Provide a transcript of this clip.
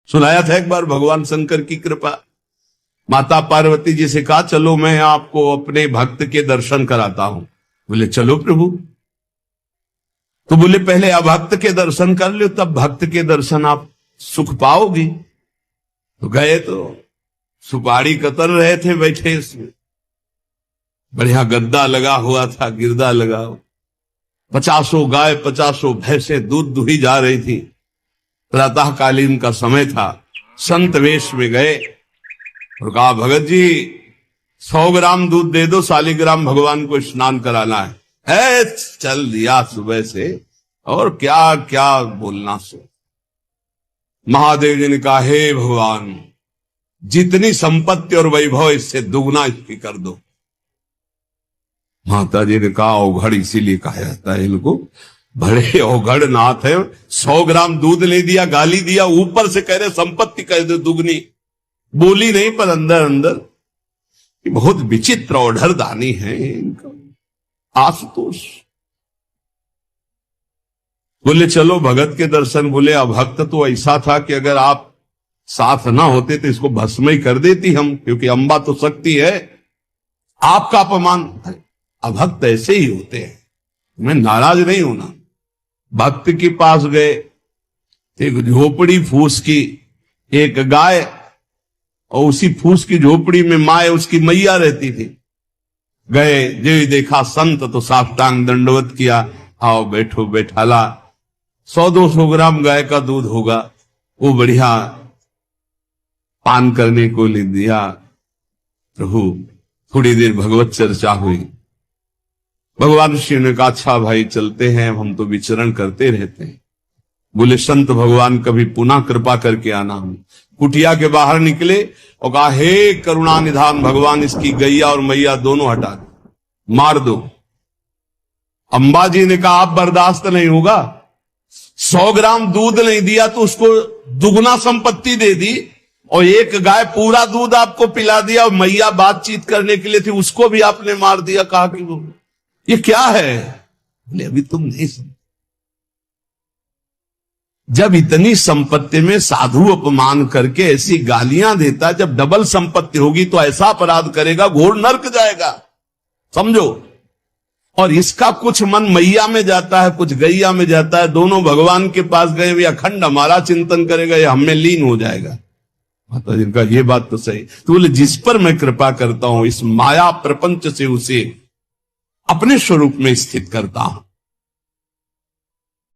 सुनाया था एक बार भगवान शंकर की कृपा। माता पार्वती जी से कहा चलो मैं आपको अपने भक्त के दर्शन कराता हूं। बोले चलो प्रभु। तो बोले पहले अभक्त के दर्शन कर लो, तब भक्त के दर्शन आप सुख पाओगी। तो गए तो सुपारी कतर रहे थे बैठे, इसमें बढ़िया गद्दा लगा हुआ था, गिरदा लगा हुआ, 50 गाय 50 भैंसे दूध दुही जा रही थी। प्रातःकालीन का समय था। संत वेश में गए और कहा भगत जी 100 ग्राम दूध दे दो, शालिग्राम भगवान को स्नान कराना है। चल दिया सुबह से, और क्या क्या बोलना सो। महादेव जी ने कहा हे भगवान, जितनी संपत्ति और वैभव इससे दुगना इसकी कर दो। माता जी ने कहा औघड़ इसीलिए कहा जाता है इनको, बड़े औघड़ नाथ है। 100 ग्राम दूध ले दिया, गाली दिया, ऊपर से कह रहे संपत्ति कह दो दुगनी। बोली नहीं पर अंदर अंदर बहुत विचित्र औढ़र दानी है इनका। आशुतोष बोले चलो भगत के दर्शन। बोले अभक्त तो ऐसा था कि अगर आप साथ ना होते तो इसको भस्म ही कर देती हम, क्योंकि अंबा तो शक्ति है। आपका अपमान, अभक्त ऐसे ही होते हैं, मैं नाराज नहीं होना। भक्त के पास गए, एक झोपड़ी फूस की, एक गाय, और उसी फूस की झोपड़ी में माए उसकी मैया रहती थी। गए, जो देखा संत तो साष्टांग दंडवत किया, आओ बैठो बैठाला। 100-200 ग्राम गाय का दूध होगा, वो बढ़िया पान करने को ले दिया। प्रभु थोड़ी देर भगवत चर्चा हुई। भगवान श्री ने कहा अच्छा भाई चलते हैं, हम तो विचरण करते रहते हैं। बोले संत भगवान कभी पुनः कृपा करके आना। हम कुटिया के बाहर निकले और कहा हे करुणा निधान भगवान, इसकी गैया और मैया दोनों हटा दो, मार दो। अंबा जी ने कहा आप बर्दाश्त नहीं होगा। 100 ग्राम दूध नहीं दिया तो उसको दुगना संपत्ति दे दी, और एक गाय पूरा दूध आपको पिला दिया, और मैया बातचीत करने के लिए थी उसको भी आपने मार दिया। कहा कि वो ये क्या है? बोले अभी तुम नहीं समझ। जब इतनी संपत्ति में साधु अपमान करके ऐसी गालियां देता, जब डबल संपत्ति होगी तो ऐसा अपराध करेगा घोर नरक जाएगा, समझो। और इसका कुछ मन मैया में जाता है, कुछ गैया में जाता है। दोनों भगवान के पास गए, वे अखंड हमारा चिंतन करेगा, ये हमें लीन हो जाएगा। माता जी का ये बात तो सही। तो बोले जिस पर मैं कृपा करता हूं इस माया प्रपंच से उसे अपने स्वरूप में स्थित करता हूं।